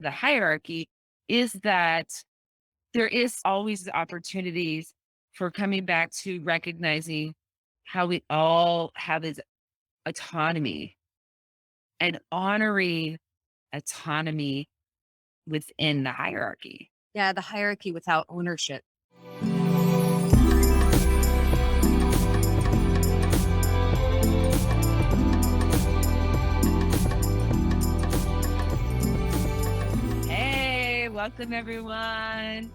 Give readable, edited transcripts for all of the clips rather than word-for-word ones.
the hierarchy is that there is always opportunities for coming back to recognizing how we all have this autonomy and honoring autonomy within the hierarchy. Yeah, the hierarchy without ownership. Hey, welcome everyone.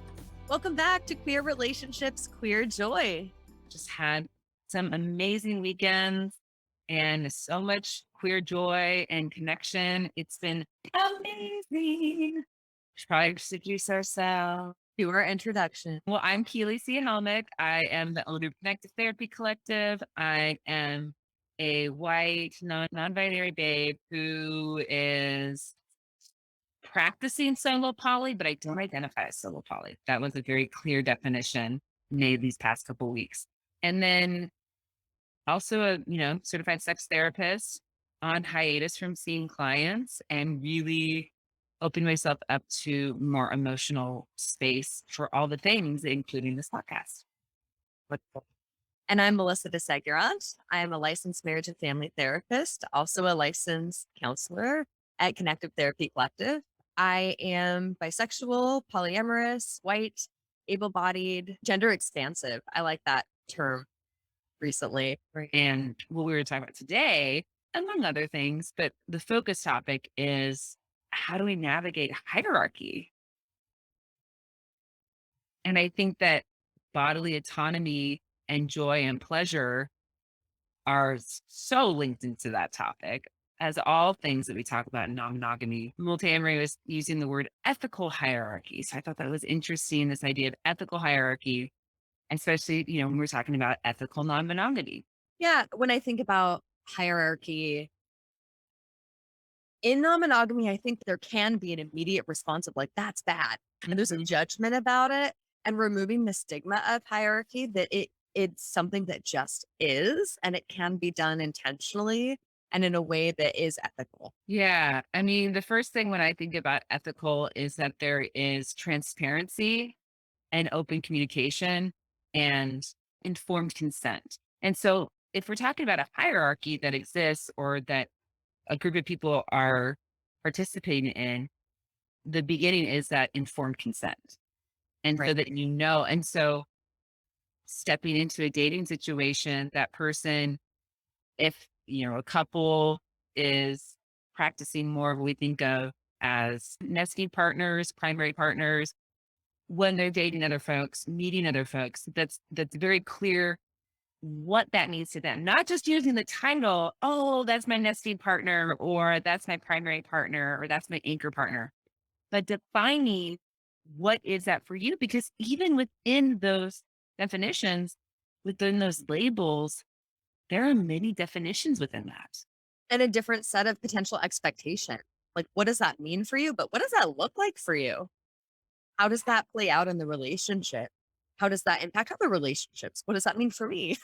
Welcome back to Queer Relationships, Queer Joy. Just had some amazing weekends and so much queer joy and connection. It's been amazing. Should probably introduce ourselves. To our introduction. Well, I'm Keely C. Helmick. I am the owner of Connective Therapy Collective. I am a white, non-binary babe who is practicing solo poly, but I don't identify as solo poly. That was a very clear definition made these past couple weeks. And then also a, certified sex therapist on hiatus from seeing clients and really opening myself up to more emotional space for all the things, including this podcast. What And I'm Melissa DeSegurant. I am a licensed marriage and family therapist, also a licensed counselor at Connective Therapy Collective. I am bisexual, polyamorous, white, able bodied, gender expansive. I like that term recently. Right. and what we were talking about today, among other things, but the focus topic is how do we navigate hierarchy? And I think that bodily autonomy and joy and pleasure are so linked into that topic, as all things that we talk about in non-monogamy. Multi-Amory was using the word ethical hierarchy. So I thought that was interesting, this idea of ethical hierarchy, especially, when we're talking about ethical non-monogamy. Yeah. When I think about hierarchy, in non-monogamy, I think there can be an immediate response of like, that's bad. And there's a judgment about it and removing the stigma of hierarchy that it's something that just is and it can be done intentionally and in a way that is ethical. Yeah. I mean, the first thing when I think about ethical is that there is transparency and open communication and informed consent. And so if we're talking about a hierarchy that exists or that a group of people are participating in, the beginning is that informed consent. And so Right. that and so stepping into a dating situation, that person, if a couple is practicing more of what we think of as nesting partners, primary partners, when they're dating other folks, meeting other folks, that's very clear what that means to them. Not just using the title, oh, that's my nesting partner, or that's my primary partner, or that's my anchor partner, but defining what is that for you? Because even within those definitions, within those labels, there are many definitions within that. And a different set of potential expectation. Like, what does that mean for you? But what does that look like for you? How does that play out in the relationship? How does that impact other relationships? What does that mean for me?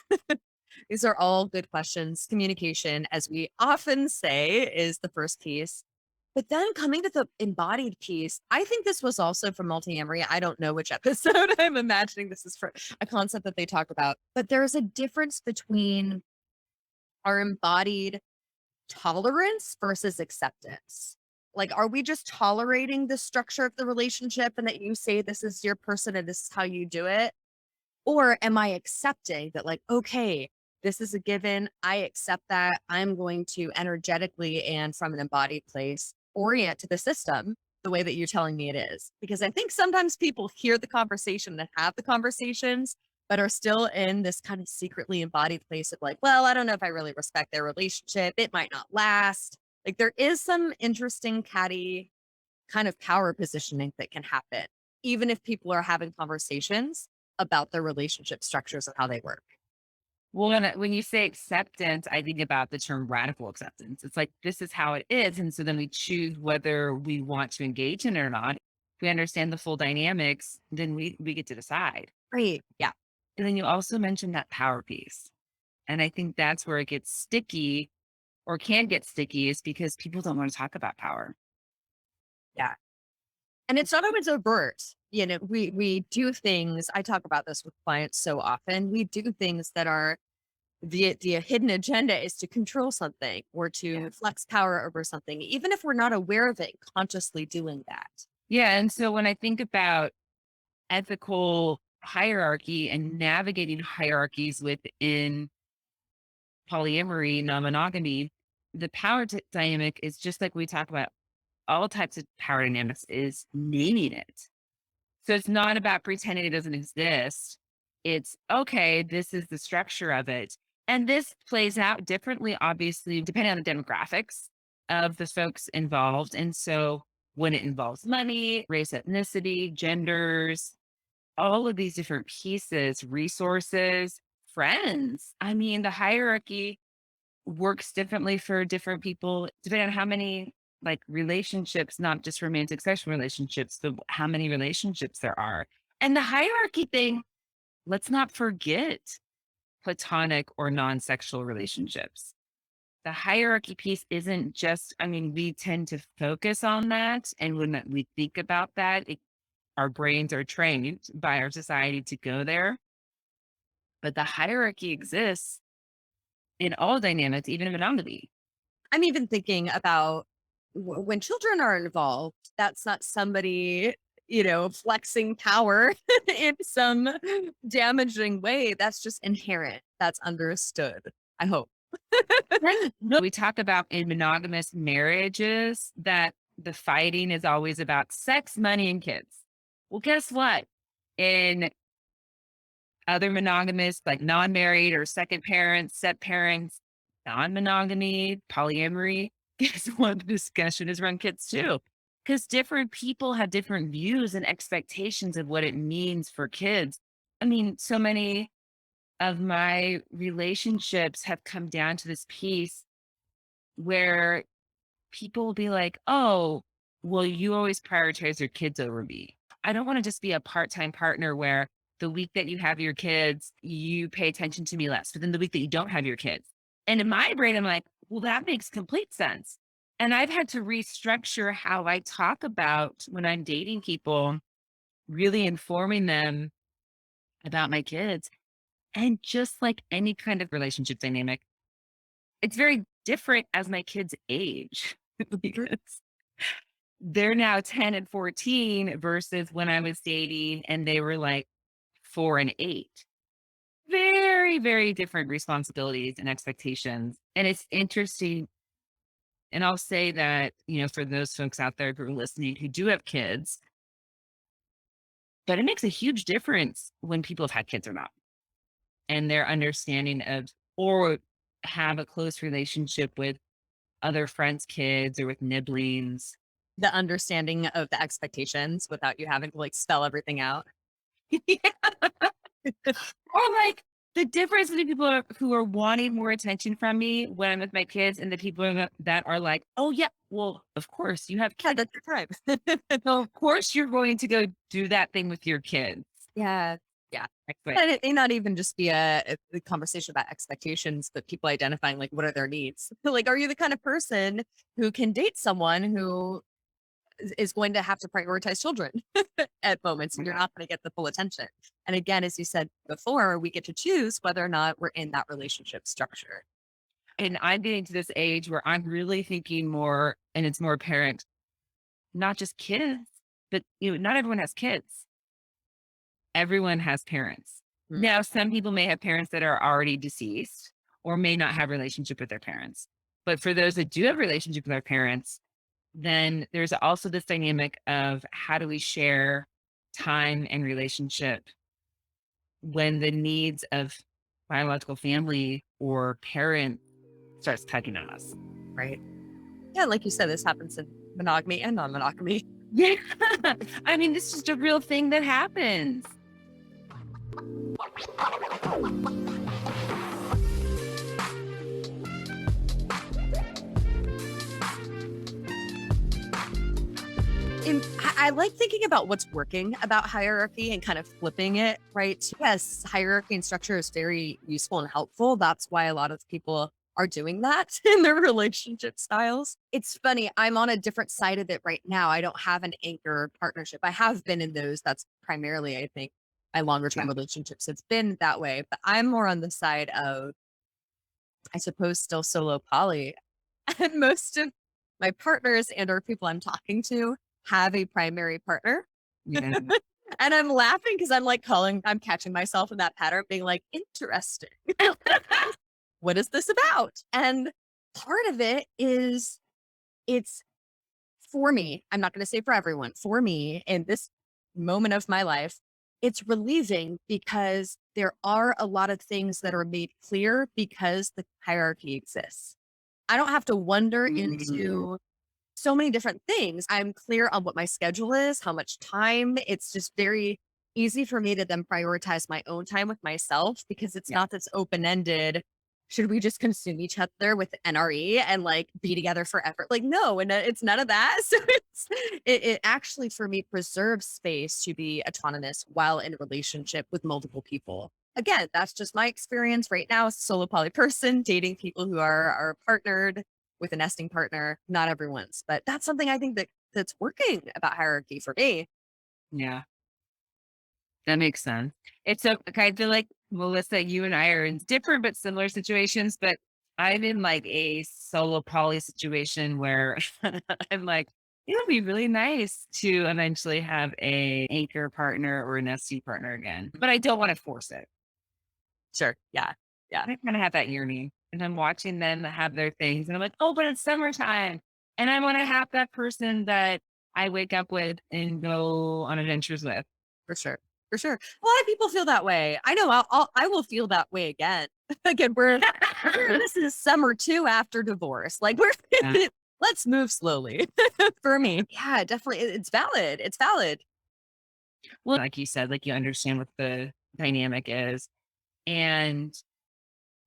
These are all good questions. Communication, as we often say, is the first piece. But then coming to the embodied piece, I think this was also from Multiamory. I don't know which episode. I'm imagining this is for a concept that they talk about. But there's a difference between our embodied tolerance versus acceptance. Like, are we just tolerating the structure of the relationship and that you say this is your person and this is how you do it? Or am I accepting that, like, okay, this is a given. I accept that. I'm going to energetically and from an embodied place orient to the system the way that you're telling me it is. Because I think sometimes people hear the conversation and have the conversations, but are still in this kind of secretly embodied place of like, well, I don't know if I really respect their relationship. It might not last. Like, there is some interesting catty kind of power positioning that can happen, even if people are having conversations about their relationship structures and how they work. Well, when you say acceptance, I think about the term radical acceptance. It's like, this is how it is. And so then we choose whether we want to engage in it or not. If we understand the full dynamics, then we get to decide. Right. Yeah. And then you also mentioned that power piece. And I think that's where it gets sticky or can get sticky, is because people don't want to talk about power. Yeah. And it's not always overt. You know, we do things. I talk about this with clients so often. We do things that are the hidden agenda is to control something or Yeah. to flex power over something, even if we're not aware of it, consciously doing that. Yeah. And so when I think about ethical hierarchy and navigating hierarchies within polyamory, non monogamy, the power dynamic is just like we talk about all types of power dynamics, is naming it. So it's not about pretending it doesn't exist. It's okay, this is the structure of it. And this plays out differently, obviously, depending on the demographics of the folks involved. And so when it involves money, race, ethnicity, genders, all of these different pieces, resources, friends. I mean, the hierarchy works differently for different people, depending on how many like relationships, not just romantic sexual relationships, but how many relationships there are. And the hierarchy thing, let's not forget platonic or non sexual relationships. The hierarchy piece isn't just, I mean, we tend to focus on that. And when we think about that, our brains are trained by our society to go there. But the hierarchy exists in all dynamics, even in monogamy. I'm even thinking about when children are involved, that's not somebody, flexing power in some damaging way. That's just inherent. That's understood. I hope. Right. No, we talk about in monogamous marriages that the fighting is always about sex, money, and kids. Well, guess what? In other monogamous, like non-married or second parents, step parents, non-monogamy, polyamory, guess what? The discussion is around kids too. Because different people have different views and expectations of what it means for kids. I mean, so many of my relationships have come down to this piece where people will be like, "Oh, well, you always prioritize your kids over me." I don't want to just be a part-time partner where the week that you have your kids, you pay attention to me less, but then the week that you don't have your kids. And in my brain, I'm like, well, that makes complete sense. And I've had to restructure how I talk about when I'm dating people, really informing them about my kids. And just like any kind of relationship dynamic, it's very different as my kids age because they're now 10 and 14 versus when I was dating and they were like 4 and 8. Very, very different responsibilities and expectations. And it's interesting. And I'll say that, for those folks out there who are listening who do have kids, but it makes a huge difference when people have had kids or not and their understanding of, or have a close relationship with other friends' kids or with nibblings. The understanding of the expectations without you having to like spell everything out. Or like the difference between people who are wanting more attention from me when I'm with my kids and the people that are like, oh, yeah, well, of course you have Yeah, kids. that's your time. So of course you're going to go do that thing with your kids. Yeah. Yeah. Like, And it may not even just be a conversation about expectations, but people identifying like what are their needs. Like, are you the kind of person who can date someone who is going to have to prioritize children at moments and you're not going to get the full attention? And again, as you said before, we get to choose whether or not we're in that relationship structure. and I'm getting to this age where I'm really thinking more, and it's more apparent, not just kids, but not everyone has kids. Everyone has parents. Mm. Now, some people may have parents that are already deceased or may not have relationship with their parents. But for those that do have relationship with their parents, then there's also this dynamic of how do we share time and relationship when the needs of biological family or parent starts tugging on us. Right. Yeah. Like you said, this happens in monogamy and non monogamy. Yeah. I mean, this is just a real thing that happens. I like thinking about what's working about hierarchy and kind of flipping it, right? Yes, hierarchy and structure is very useful and helpful. That's why a lot of people are doing that in their relationship styles. It's funny. I'm on a different side of it right now. I don't have an anchor partnership. I have been in those. That's primarily, I think, my longer Yeah. term relationships. It's been that way, but I'm more on the side of, I suppose, still solo poly. And most of my partners and or people I'm talking to have a primary partner. Yeah. And I'm laughing because I'm catching myself in that pattern, being like, interesting. What is this about? And part of it is it's for me. I'm not going to say for everyone, for me in this moment of my life, it's relieving because there are a lot of things that are made clear because the hierarchy exists. I don't have to wonder Mhm. into so many different things. I'm clear on what my schedule is, how much time. It's just very easy for me to then prioritize my own time with myself because it's Yeah. not this open ended. Should we just consume each other with NRE and like be together forever? Like, no, and it's none of that. So it actually for me preserves space to be autonomous while in a relationship with multiple people. Again, that's just my experience right now as a solo poly person, dating people who are partnered with a nesting partner, not everyone's, but that's something I think that's working about hierarchy for me. Yeah. That makes sense. It's so like, I feel like Melissa, you and I are in different but similar situations, but I'm in like a solo poly situation where I'm like, it would be really nice to eventually have a anchor partner or a nesting partner again, but I don't want to force it. Sure. Yeah. Yeah. I kind of have that yearning, and I'm watching them have their things, and I'm like, oh, but it's summertime, and I want to have that person that I wake up with and go on adventures with. For sure. For sure. A lot of people feel that way. I know I will feel that way again. Again, this is summer too after divorce. Like we're Yeah. let's move slowly. For me. Yeah, definitely. It's valid. It's valid. Well, like you said, like you understand what the dynamic is. And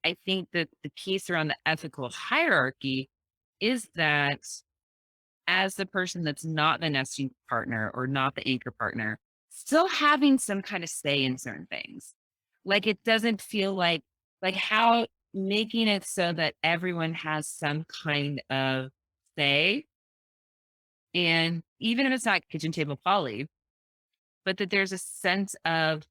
I think that the piece around the ethical hierarchy is that as the person that's not the nesting partner or not the anchor partner, still having some kind of say in certain things. Like it doesn't feel like how making it so that everyone has some kind of say. And even if it's not kitchen table poly, but that there's a sense of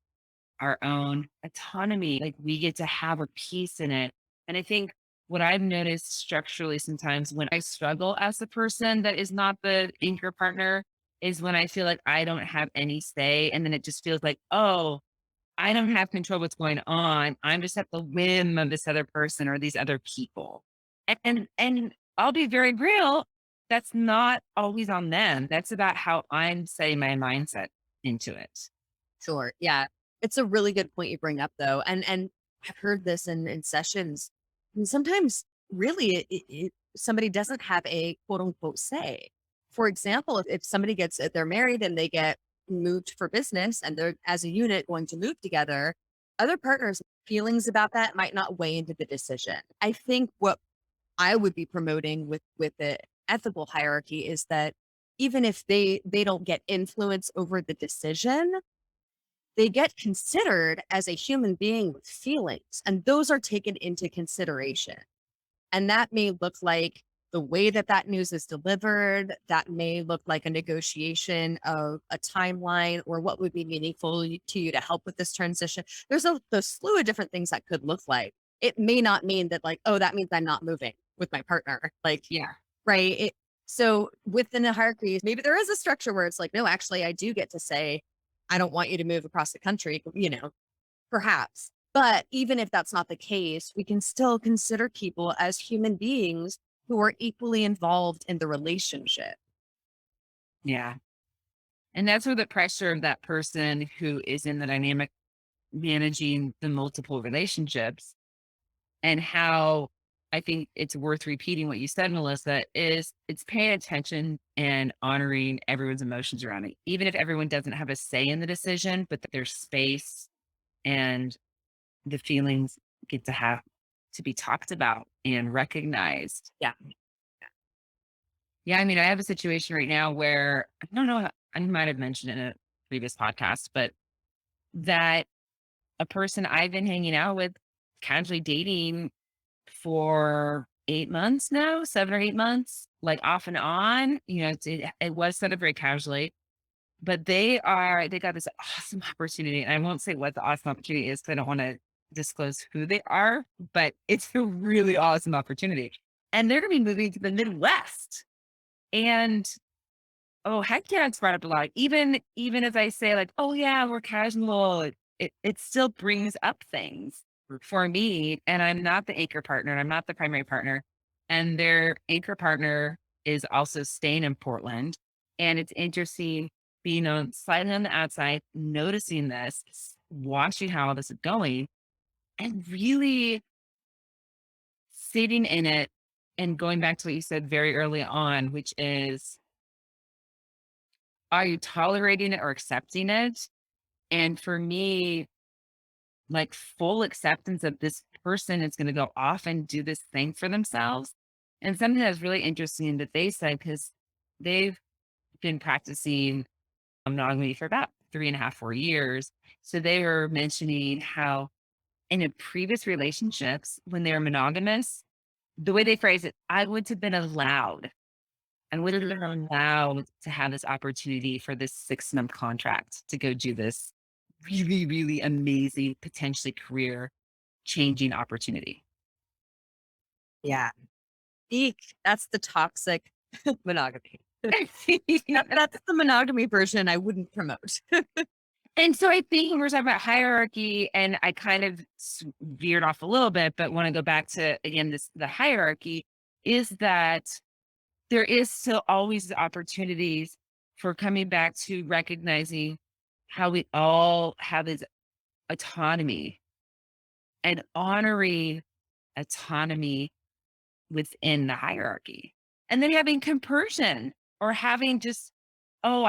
our own autonomy. Like we get to have a piece in it. And I think what I've noticed structurally sometimes when I struggle as the person that is not the anchor partner is when I feel like I don't have any say. And then it just feels like, oh, I don't have control of what's going on. I'm just at the whim of this other person or these other people. And I'll be very real. That's not always on them. That's about how I'm setting my mindset into it. Sure. Yeah. It's a really good point you bring up though. And I've heard this in sessions. And sometimes really somebody doesn't have a quote unquote say. For example, if somebody if they're married and they get moved for business and they're as a unit going to move together, other partners' feelings about that might not weigh into the decision. I think what I would be promoting with the ethical hierarchy is that even if they don't get influence over the decision, they get considered as a human being with feelings, and those are taken into consideration. And that may look like the way that that news is delivered. That may look like a negotiation of a timeline or what would be meaningful to you to help with this transition. There's a slew of different things that could look like. It may not mean that like, oh, that means I'm not moving with my partner. Like, Yeah. right. So within the hierarchy, maybe there is a structure where it's like, no, actually, I do get to say, I don't want you to move across the country, perhaps. But even if that's not the case, we can still consider people as human beings who are equally involved in the relationship. Yeah. And that's where the pressure of that person who is in the dynamic managing the multiple relationships and how I think it's worth repeating what you said, Melissa, is it's paying attention and honoring everyone's emotions around it. Even if everyone doesn't have a say in the decision, but that there's space and the feelings get to have to be talked about and recognized. Yeah. Yeah. I mean, I have a situation right now where I don't know, I might have mentioned in a previous podcast, but that a person I've been hanging out with, casually dating for 8 months now, 7 or 8 months, like off and on. It was set up very casually, but they got this awesome opportunity. And I won't say what the awesome opportunity is because I don't want to disclose who they are, but it's a really awesome opportunity. And they're going to be moving to the Midwest. And oh, heck yeah, it's brought up a lot. Even as I say, like, oh yeah, we're casual, it still brings up things for me. And I'm not the anchor partner, and I'm not the primary partner. And their anchor partner is also staying in Portland. And it's interesting being on slightly on the outside, noticing this, watching how all this is going, and really sitting in it and going back to what you said very early on, which is, are you tolerating it or accepting it? And for me, like full acceptance of this person is going to go off and do this thing for themselves. And something that's really interesting that they said, because they've been practicing monogamy for about 3.5, 4 years. So they were mentioning how in a previous relationships, when they were monogamous, the way they phrase it, I would have been allowed and would have been allowed to have this opportunity for this 6-month contract to go do this really, really amazing, potentially career changing opportunity. Yeah. Eek. That's the toxic monogamy. Yeah. That's the monogamy version I wouldn't promote. And so I think when we're talking about hierarchy, and I kind of veered off a little bit, but want to go back to again the hierarchy is that there is still always opportunities for coming back to recognizing how we all have this autonomy and honoring autonomy within the hierarchy. And then having compersion or having just, oh,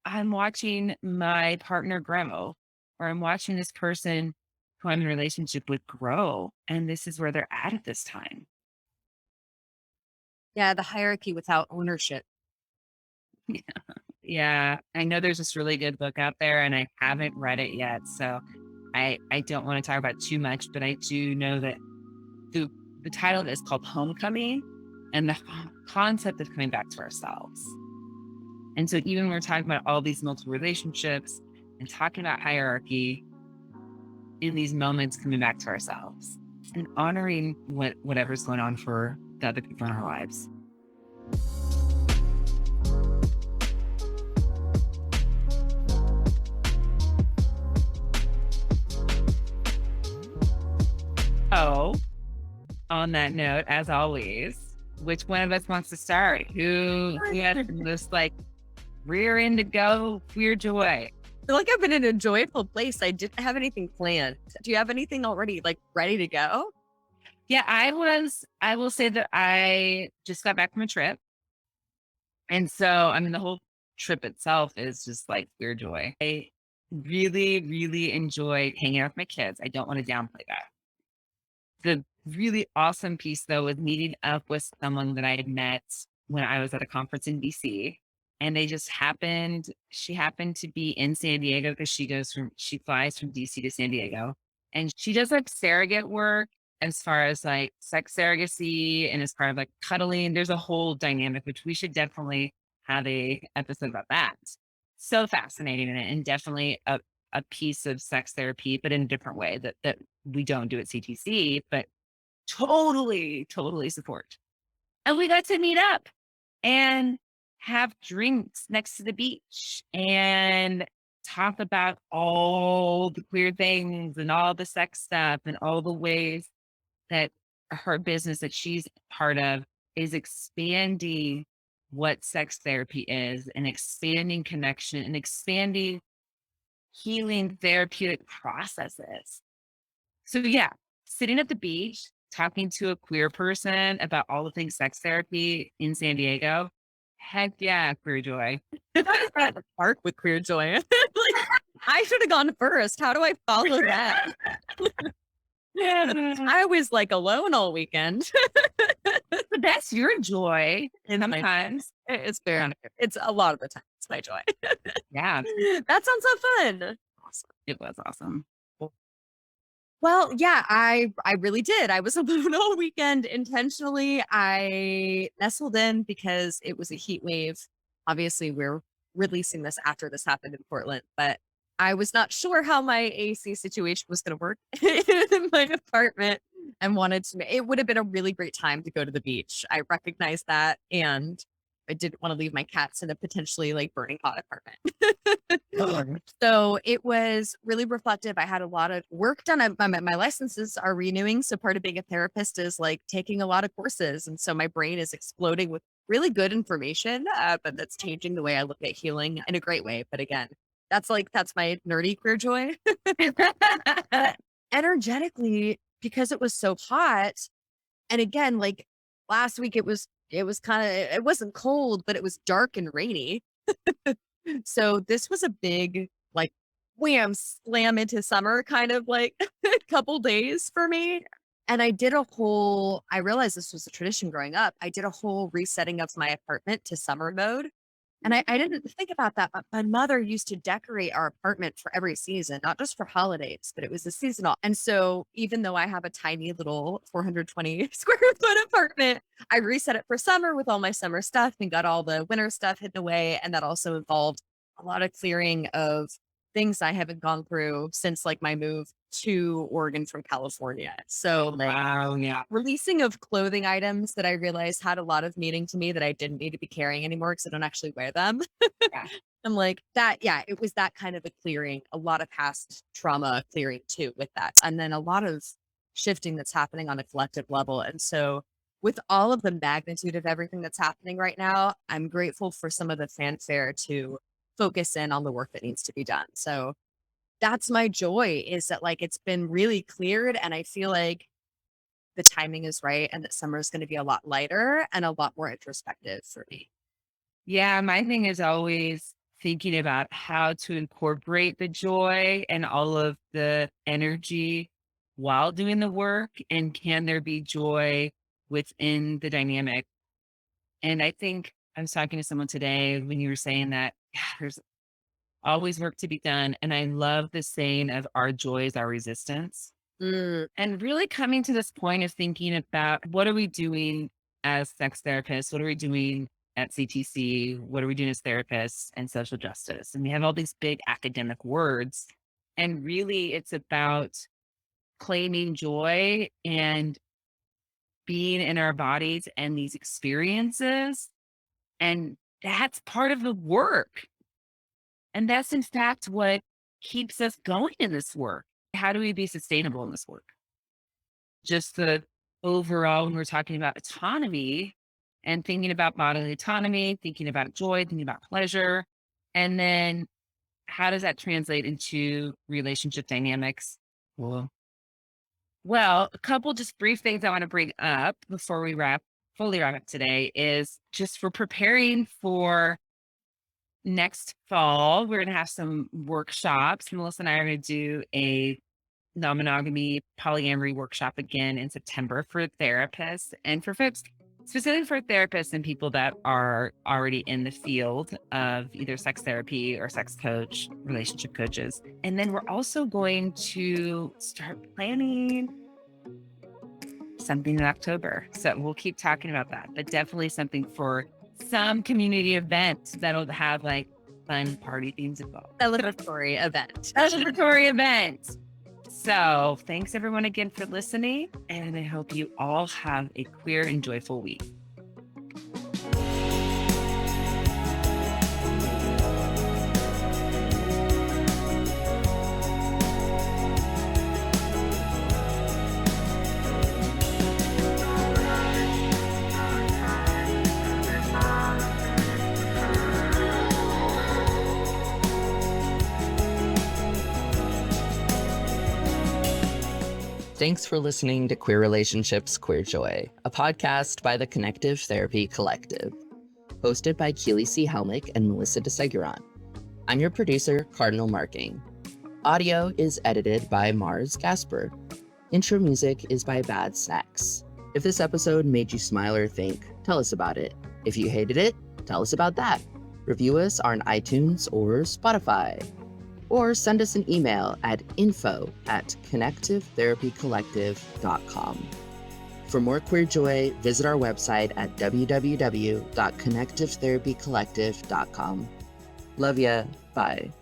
I'm watching my partner grow, or I'm watching this person who I'm in a relationship with grow. And this is where they're at this time. Yeah, the hierarchy without ownership. Yeah. I know there's this really good book out there and I haven't read it yet. So I don't want to talk about too much, but I do know that the the title of it is called Homecoming, and the concept of coming back to ourselves. And so even when we're talking about all these multiple relationships and talking about hierarchy, in these moments coming back to ourselves and honoring whatever's going on for the other people in our lives. Oh, on that note, as always, which one of us wants to start? Who had this like rear end to go, queer joy? I feel like I've been in a joyful place. I didn't have anything planned. Do you have anything already like ready to go? Yeah, I will say that I just got back from a trip. And so, I mean, the whole trip itself is just like pure joy. I really, really enjoyed hanging out with my kids. I don't want to downplay that. The really awesome piece, though, was meeting up with someone that I had met when I was at a conference in DC. And she happened to be in San Diego because she flies from DC to San Diego. And she does like surrogate work as far as like sex surrogacy and as far as like cuddling. There's a whole dynamic, which we should definitely have a episode about that. So fascinating in it, and definitely a piece of sex therapy, but in a different way that we don't do at CTC, but totally, totally support. And we got to meet up and have drinks next to the beach and talk about all the queer things and all the sex stuff and all the ways that her business that she's part of is expanding what sex therapy is, and expanding connection and expanding healing therapeutic processes. So yeah, sitting at the beach, talking to a queer person about all the things sex therapy in San Diego. Heck yeah, queer joy. At the park with queer joy. Like, I should have gone first. How do I follow that? Yeah, I was like alone all weekend. but that's your joy. And My- sometimes, It's fair. It's a lot of the time. It's my joy. yeah, That sounds so fun. Awesome. it was awesome. Well, yeah, I really did. I was alone all weekend intentionally. I nestled in because it was a heat wave. Obviously, we're releasing this after this happened in Portland, but I was not sure how my AC situation was going to work in my apartment and wanted to. It would have been a really great time to go to the beach. I recognize that, and I didn't want to leave my cats in a potentially like burning hot apartment. Sure. So it was really reflective. I had a lot of work done. My licenses are renewing. So part of being a therapist is like taking a lot of courses. And so my brain is exploding with really good information, but that's changing the way I look at healing in a great way. But again, that's my nerdy queer joy. Energetically, because it was so hot. And again, like last week, it was kind of, it wasn't cold, but it was dark and rainy. So this was a big, like, wham, slam into summer kind of like couple days for me. And I realized this was a tradition growing up. I did a whole resetting of my apartment to summer mode. And I didn't think about that, but my mother used to decorate our apartment for every season, not just for holidays, but it was a seasonal. And so even though I have a tiny little 420 square foot apartment, I reset it for summer with all my summer stuff and got all the winter stuff hidden away. And that also involved a lot of clearing of things I haven't gone through since like my move to Oregon from California. So like Wow. Yeah. releasing of clothing items that I realized had a lot of meaning to me that I didn't need to be carrying anymore because I don't actually wear them. Yeah. I'm like that. Yeah, it was that kind of a clearing, a lot of past trauma clearing too with that. And then a lot of shifting that's happening on a collective level. And so, with all of the magnitude of everything that's happening right now, I'm grateful for some of the fanfare to focus in on the work that needs to be done. So, that's my joy is that like it's been really cleared. And I feel like the timing is right and that summer is going to be a lot lighter and a lot more introspective for me. Yeah. My thing is always thinking about how to incorporate the joy and all of the energy while doing the work. And can there be joy within the dynamic? And I think I was talking to someone today when you were saying that, yeah, there's always work to be done. And I love the saying of our joy is our resistance. Mm, And really coming to this point of thinking about what are we doing as sex therapists? What are we doing at CTC? What are we doing as therapists and social justice? And we have all these big academic words. And really, it's about claiming joy and being in our bodies and these experiences. And that's part of the work. And that's in fact what keeps us going in this work. How do we be sustainable in this work? Just the overall, when we're talking about autonomy and thinking about bodily autonomy, thinking about joy, thinking about pleasure, and then how does that translate into relationship dynamics? Well, well, a couple just brief things I want to bring up before we fully wrap up today is just for preparing for next fall. We're going to have some workshops. Melissa and I are going to do a non-monogamy polyamory workshop again in September for therapists and for folks, specifically for therapists and people that are already in the field of either sex therapy or sex coach, relationship coaches. And then we're also going to start planning something in October. So we'll keep talking about that, but definitely something for some community event that'll have like fun party themes involved. celebratory event. Celebratory event. So thanks everyone again for listening. And I hope you all have a queer and joyful week. Thanks for listening to Queer Relationships, Queer Joy, a podcast by the Connective Therapy Collective, hosted by Keely C. Helmick and Melissa DeSeguran. I'm your producer, Cardinal Marking. Audio is edited by Mars Gasper. Intro music is by Bad Snacks. If this episode made you smile or think, tell us about it. If you hated it, tell us about that. Review us on iTunes or Spotify. or send us an email at info@connectivetherapycollective.com. For more queer joy, visit our website at www.connectivetherapycollective.com. Love ya. Bye.